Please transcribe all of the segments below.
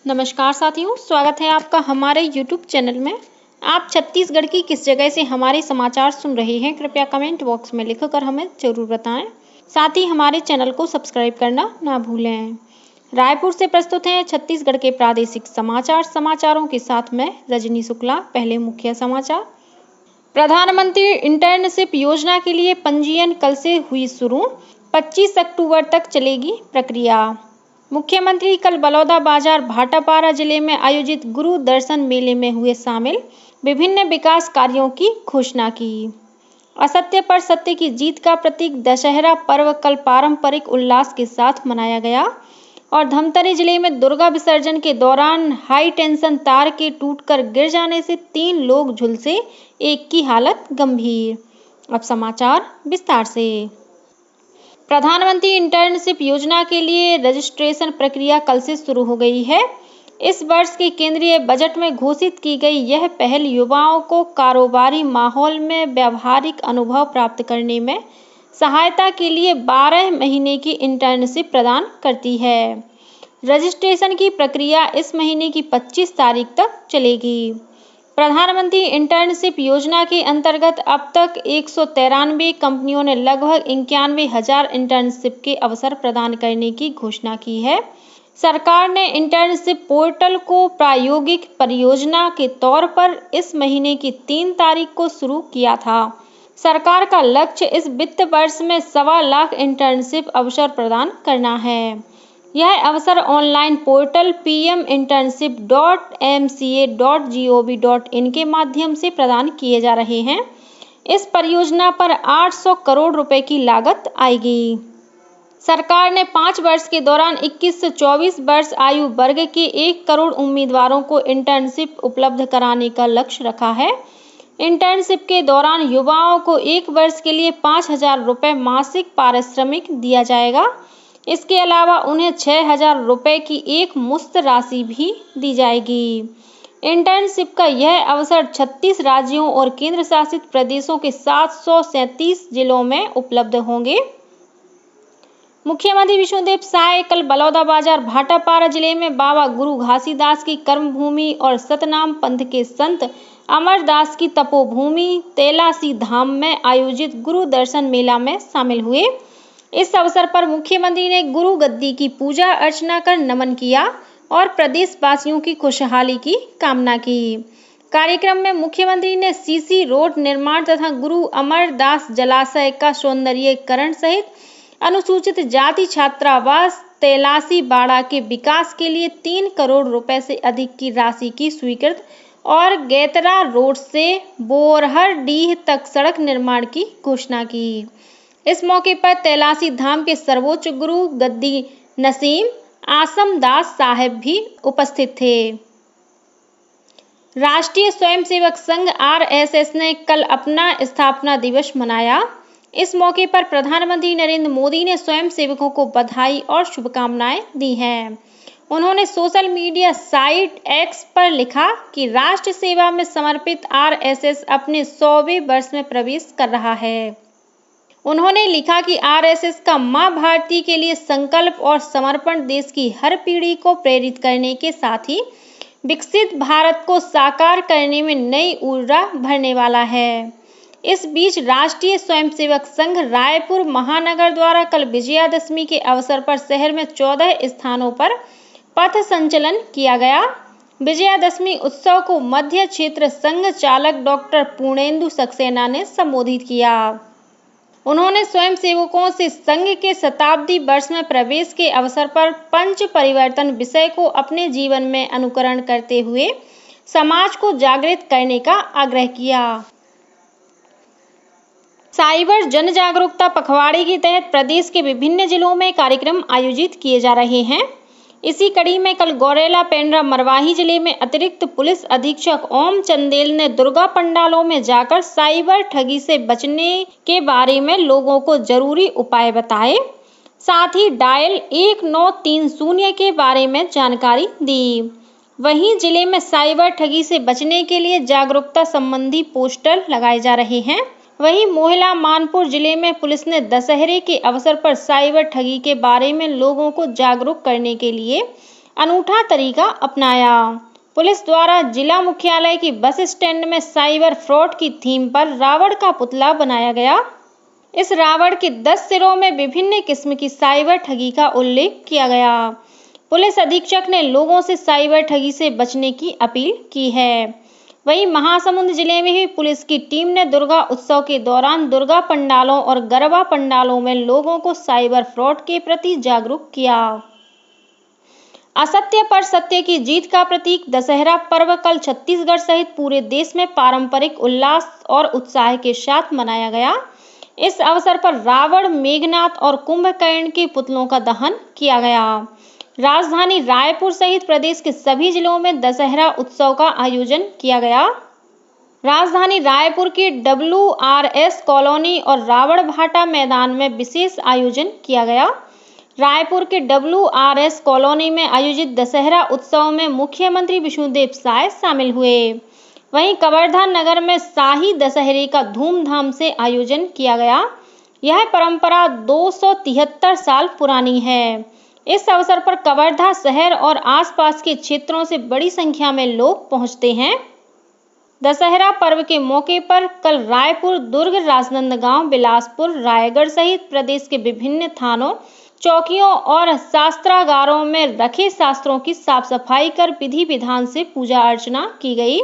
नमस्कार साथियों, स्वागत है आपका हमारे YouTube चैनल में। आप छत्तीसगढ़ की किस जगह से हमारे समाचार सुन रहे हैं, कृपया कमेंट बॉक्स में लिखकर हमें ज़रूर बताएं। साथ ही हमारे चैनल को सब्सक्राइब करना ना भूलें। रायपुर से प्रस्तुत हैं छत्तीसगढ़ के प्रादेशिक समाचारों के साथ मैं रजनी शुक्ला। पहले मुख्य समाचार। प्रधानमंत्री इंटर्नशिप योजना के लिए पंजीयन कल से हुई शुरू, 25 अक्टूबर तक चलेगी प्रक्रिया। मुख्यमंत्री कल बलौदाबाजार भाटापारा जिले में आयोजित गुरु दर्शन मेले में हुए शामिल, विभिन्न विकास कार्यों की घोषणा की। असत्य पर सत्य की जीत का प्रतीक दशहरा पर्व कल पारंपरिक उल्लास के साथ मनाया गया और धमतरी जिले में दुर्गा विसर्जन के दौरान हाई टेंशन तार के टूटकर गिर जाने से 3 लोग झुलसे, एक की हालत गंभीर। अब समाचार विस्तार से। प्रधानमंत्री इंटर्नशिप योजना के लिए रजिस्ट्रेशन प्रक्रिया कल से शुरू हो गई है। इस वर्ष के केंद्रीय बजट में घोषित की गई यह पहल युवाओं को कारोबारी माहौल में व्यावहारिक अनुभव प्राप्त करने में सहायता के लिए 12 महीने की इंटर्नशिप प्रदान करती है। रजिस्ट्रेशन की प्रक्रिया इस महीने की 25 तारीख तक चलेगी। प्रधानमंत्री इंटर्नशिप योजना के अंतर्गत अब तक 193 कंपनियों ने लगभग 91,000 इंटर्नशिप के अवसर प्रदान करने की घोषणा की है। सरकार ने इंटर्नशिप पोर्टल को प्रायोगिक परियोजना के तौर पर इस महीने की 3 तारीख को शुरू किया था। सरकार का लक्ष्य इस वित्त वर्ष में 1.25 लाख इंटर्नशिप अवसर प्रदान करना है। यह अवसर ऑनलाइन पोर्टल pminternship.mca.gov.in के माध्यम से प्रदान किए जा रहे हैं। इस परियोजना पर 800 करोड़ रुपए की लागत आएगी। सरकार ने 5 वर्ष के दौरान 21 से 24 वर्ष आयु वर्ग के 1 करोड़ उम्मीदवारों को इंटर्नशिप उपलब्ध कराने का लक्ष्य रखा है। इंटर्नशिप के दौरान युवाओं को 1 वर्ष के लिए 5,000 रुपए मासिक पारिश्रमिक दिया जाएगा। इसके अलावा उन्हें 6,000 रुपए की एक मुश्त राशि भी दी जाएगी। इंटर्नशिप का यह अवसर 36 राज्यों और केंद्र शासित प्रदेशों के 737 जिलों में उपलब्ध होंगे। मुख्यमंत्री विष्णुदेव साय कल बलौदाबाजार भाटापारा जिले में बाबा गुरु घासीदास की कर्मभूमि और सतनाम पंथ के संत अमरदास की तपोभूमि तेलासी धाम में आयोजित गुरु दर्शन मेला में शामिल हुए। इस अवसर पर मुख्यमंत्री ने गुरु गद्दी की पूजा अर्चना कर नमन किया और प्रदेशवासियों की खुशहाली की कामना की। कार्यक्रम में मुख्यमंत्री ने सीसी रोड निर्माण तथा गुरु अमरदास जलाशय का सौंदर्यीकरण सहित अनुसूचित जाति छात्रावास तेलासी बाड़ा के विकास के लिए 3 करोड़ रुपए से अधिक की राशि की स्वीकृत और गेतरा रोड से बोरहरडीह तक सड़क निर्माण की घोषणा की। इस मौके पर तेलासी धाम के सर्वोच्च गुरु गद्दी नसीम आसम दास साहेब भी उपस्थित थे। राष्ट्रीय स्वयंसेवक संघ RSS ने कल अपना स्थापना दिवस मनाया। इस मौके पर प्रधानमंत्री नरेंद्र मोदी ने स्वयंसेवकों को बधाई और शुभकामनाएं दी हैं। उन्होंने सोशल मीडिया साइट X पर लिखा कि राष्ट्र सेवा में समर्पित RSS अपने 100वें वर्ष में प्रवेश कर रहा है। उन्होंने लिखा कि RSS का मां भारती के लिए संकल्प और समर्पण देश की हर पीढ़ी को प्रेरित करने के साथ ही विकसित भारत को साकार करने में नई ऊर्जा भरने वाला है। इस बीच राष्ट्रीय स्वयंसेवक संघ रायपुर महानगर द्वारा कल विजयादशमी के अवसर पर शहर में 14 स्थानों पर पथ संचलन किया गया। विजयादशमी उत्सव को मध्य क्षेत्र संघ चालक डॉक्टर पूर्णेंदु सक्सेना ने संबोधित किया। उन्होंने स्वयंसेवकों से संघ के शताब्दी वर्ष में प्रवेश के अवसर पर पंच परिवर्तन विषय को अपने जीवन में अनुकरण करते हुए समाज को जागृत करने का आग्रह किया। साइबर जन जागरूकता पखवाड़े के तहत प्रदेश के विभिन्न जिलों में कार्यक्रम आयोजित किए जा रहे हैं। इसी कड़ी में कल गौरेला पेंड्रा मरवाही जिले में अतिरिक्त पुलिस अधीक्षक ओम चंदेल ने दुर्गा पंडालों में जाकर साइबर ठगी से बचने के बारे में लोगों को जरूरी उपाय बताए। साथ ही डायल 1930 के बारे में जानकारी दी। वहीं जिले में साइबर ठगी से बचने के लिए जागरूकता संबंधी पोस्टर लगाए जा रहे हैं। वहीं मोहला मानपुर जिले में पुलिस ने दशहरे के अवसर पर साइबर ठगी के बारे में लोगों को जागरूक करने के लिए अनूठा तरीका अपनाया। पुलिस द्वारा जिला मुख्यालय की बस स्टैंड में साइबर फ्रॉड की थीम पर रावण का पुतला बनाया गया। इस रावण के 10 सिरों में विभिन्न किस्म की साइबर ठगी का उल्लेख किया गया। पुलिस अधीक्षक ने लोगों से साइबर ठगी से बचने की अपील की है। वहीं महासमुंद जिले में भी पुलिस की टीम ने दुर्गा उत्सव के दौरान दुर्गा पंडालों और गरबा पंडालों में लोगों को साइबर फ्रॉड के प्रति जागरूक किया। असत्य पर सत्य की जीत का प्रतीक दशहरा पर्व कल छत्तीसगढ़ सहित पूरे देश में पारंपरिक उल्लास और उत्साह के साथ मनाया गया। इस अवसर पर रावण, मेघनाथ और कुंभकर्ण के पुतलों का दहन किया गया। राजधानी रायपुर सहित प्रदेश के सभी जिलों में दशहरा उत्सव का आयोजन किया गया। राजधानी रायपुर के WRS कॉलोनी और रावण भाटा मैदान में विशेष आयोजन किया गया। रायपुर के WRS कॉलोनी में आयोजित दशहरा उत्सव में मुख्यमंत्री विष्णुदेव साय शामिल हुए। वहीं कवर्धा नगर में शाही दशहरे का धूमधाम से आयोजन किया गया। यह परंपरा 273 साल पुरानी है। इस अवसर पर कवर्धा शहर और आसपास के क्षेत्रों से बड़ी संख्या में लोग पहुंचते हैं। दशहरा पर्व के मौके पर कल रायपुर, दुर्ग, राजनांदगांव, बिलासपुर, रायगढ़ सहित प्रदेश के विभिन्न थानों, चौकियों और शास्त्रागारों में रखे शास्त्रों की साफ सफाई कर विधि विधान से पूजा अर्चना की गई।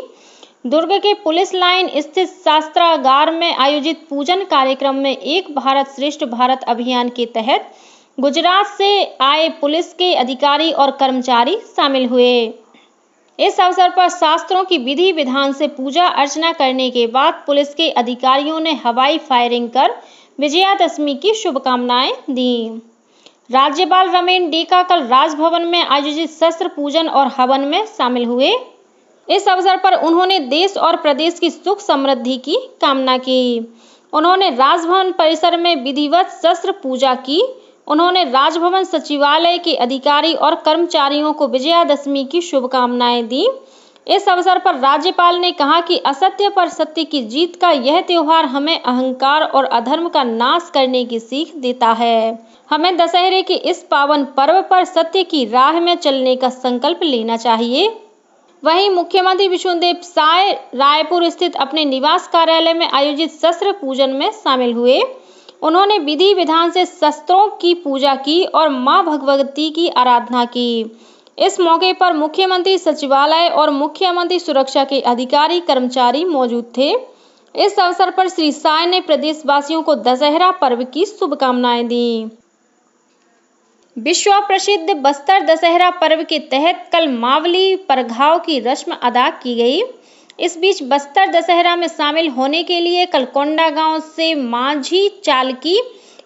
दुर्ग के पुलिस लाइन स्थित शास्त्रागार में आयोजित पूजन कार्यक्रम में एक भारत श्रेष्ठ भारत अभियान के तहत गुजरात से आए पुलिस के अधिकारी और कर्मचारी शामिल हुए। इस अवसर पर शास्त्रों की विधि विधान से पूजा अर्चना करने के बाद पुलिस के अधिकारियों ने हवाई फायरिंग कर विजयादशमी की शुभकामनाएं दी। राज्यपाल रमेन डेका कल राजभवन में आयोजित शस्त्र पूजन और हवन में शामिल हुए। इस अवसर पर उन्होंने देश और प्रदेश की सुख समृद्धि की कामना की। उन्होंने राजभवन परिसर में विधिवत शस्त्र पूजा की। उन्होंने राजभवन सचिवालय के अधिकारी और कर्मचारियों को विजयादशमी की शुभकामनाएं दी। इस अवसर पर राज्यपाल ने कहा कि असत्य पर सत्य की जीत का यह त्योहार हमें अहंकार और अधर्म का नाश करने की सीख देता है। हमें दशहरे के इस पावन पर्व पर सत्य की राह में चलने का संकल्प लेना चाहिए। वहीं मुख्यमंत्री विष्णुदेव साय रायपुर स्थित अपने निवास कार्यालय में आयोजित शस्त्र पूजन में शामिल हुए। उन्होंने विधि विधान से शस्त्रों की पूजा की और मां भगवती की आराधना की। इस मौके पर मुख्यमंत्री सचिवालय और मुख्यमंत्री सुरक्षा के अधिकारी कर्मचारी मौजूद थे। इस अवसर पर श्री साय ने प्रदेशवासियों को दशहरा पर्व की शुभकामनाएं दी। विश्व प्रसिद्ध बस्तर दशहरा पर्व के तहत कल मावली परघाव की रस्म अदा की गई। इस बीच बस्तर दशहरा में शामिल होने के लिए कल कोंडागांव से माझी, चालकी,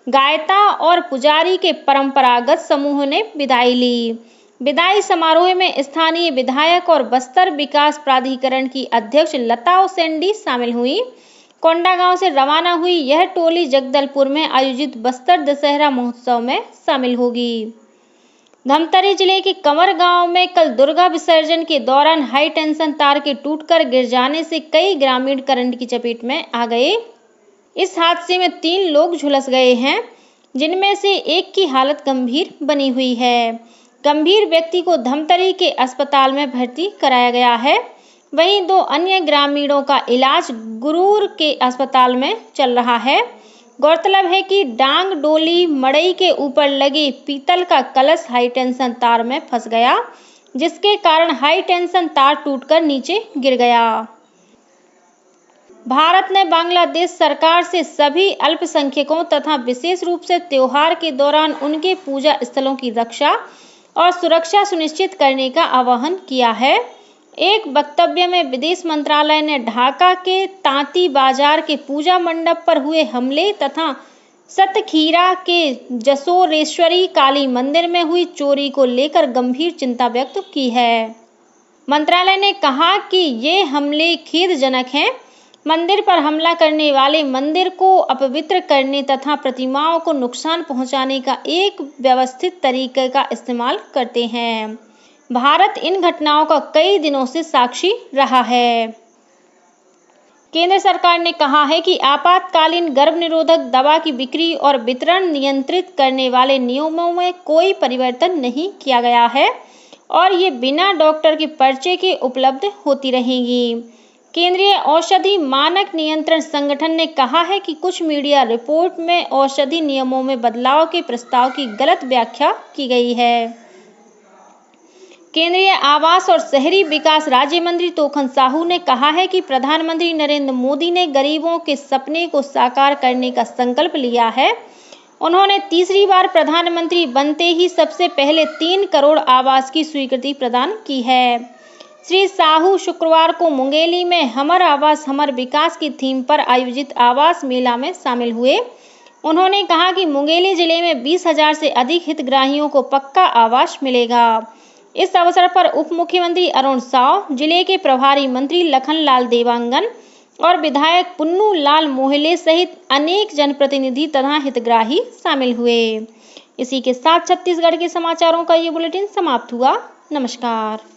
गायता और पुजारी के परंपरागत समूह ने विदाई ली। विदाई समारोह में स्थानीय विधायक और बस्तर विकास प्राधिकरण की अध्यक्ष लता उसेंडी शामिल हुई। कोंडागांव से रवाना हुई यह टोली जगदलपुर में आयोजित बस्तर दशहरा महोत्सव में शामिल होगी। धमतरी जिले के कंवर गांव में कल दुर्गा विसर्जन के दौरान हाई टेंशन तार के टूटकर गिर जाने से कई ग्रामीण करंट की चपेट में आ गए। इस हादसे में 3 लोग झुलस गए हैं, जिनमें से एक की हालत गंभीर बनी हुई है। गंभीर व्यक्ति को धमतरी के अस्पताल में भर्ती कराया गया है। वहीं 2 अन्य ग्रामीणों का इलाज गुरूर के अस्पताल में चल रहा है। गौरतलब है कि डांग डोली मड़ई के ऊपर लगे पीतल का कलश हाई टेंशन तार में फंस गया, जिसके कारण हाई टेंशन तार टूटकर नीचे गिर गया। भारत ने बांग्लादेश सरकार से सभी अल्पसंख्यकों तथा विशेष रूप से त्योहार के दौरान उनके पूजा स्थलों की रक्षा और सुरक्षा सुनिश्चित करने का आह्वान किया है। एक वक्तव्य में विदेश मंत्रालय ने ढाका के तांती बाजार के पूजा मंडप पर हुए हमले तथा सतखीरा के जसोरेश्वरी काली मंदिर में हुई चोरी को लेकर गंभीर चिंता व्यक्त की है। मंत्रालय ने कहा कि ये हमले खेदजनक हैं। मंदिर पर हमला करने वाले मंदिर को अपवित्र करने तथा प्रतिमाओं को नुकसान पहुंचाने का एक व्यवस्थित तरीके का इस्तेमाल करते हैं। भारत इन घटनाओं का कई दिनों से साक्षी रहा है। केंद्र सरकार ने कहा है कि आपातकालीन गर्भनिरोधक दवा की बिक्री और वितरण नियंत्रित करने वाले नियमों में कोई परिवर्तन नहीं किया गया है और ये बिना डॉक्टर के पर्चे के उपलब्ध होती रहेंगी। केंद्रीय औषधि मानक नियंत्रण संगठन ने कहा है कि कुछ मीडिया रिपोर्ट में औषधि नियमों में बदलाव के प्रस्ताव की गलत व्याख्या की गई है। केंद्रीय आवास और शहरी विकास राज्य मंत्री तोखन साहू ने कहा है कि प्रधानमंत्री नरेंद्र मोदी ने गरीबों के सपने को साकार करने का संकल्प लिया है। उन्होंने तीसरी बार प्रधानमंत्री बनते ही सबसे पहले 3 करोड़ आवास की स्वीकृति प्रदान की है। श्री साहू शुक्रवार को मुंगेली में हमर आवास हमर विकास की थीम पर आयोजित आवास मेला में शामिल हुए। उन्होंने कहा कि मुंगेली जिले में 20,000 से अधिक हितग्राहियों को पक्का आवास मिलेगा। इस अवसर पर उप मुख्यमंत्री अरुण साव, जिले के प्रभारी मंत्री लखनलाल देवांगन और विधायक पुन्नू लाल मोहले सहित अनेक जनप्रतिनिधि तथा हितग्राही शामिल हुए। इसी के साथ छत्तीसगढ़ के समाचारों का ये बुलेटिन समाप्त हुआ। नमस्कार।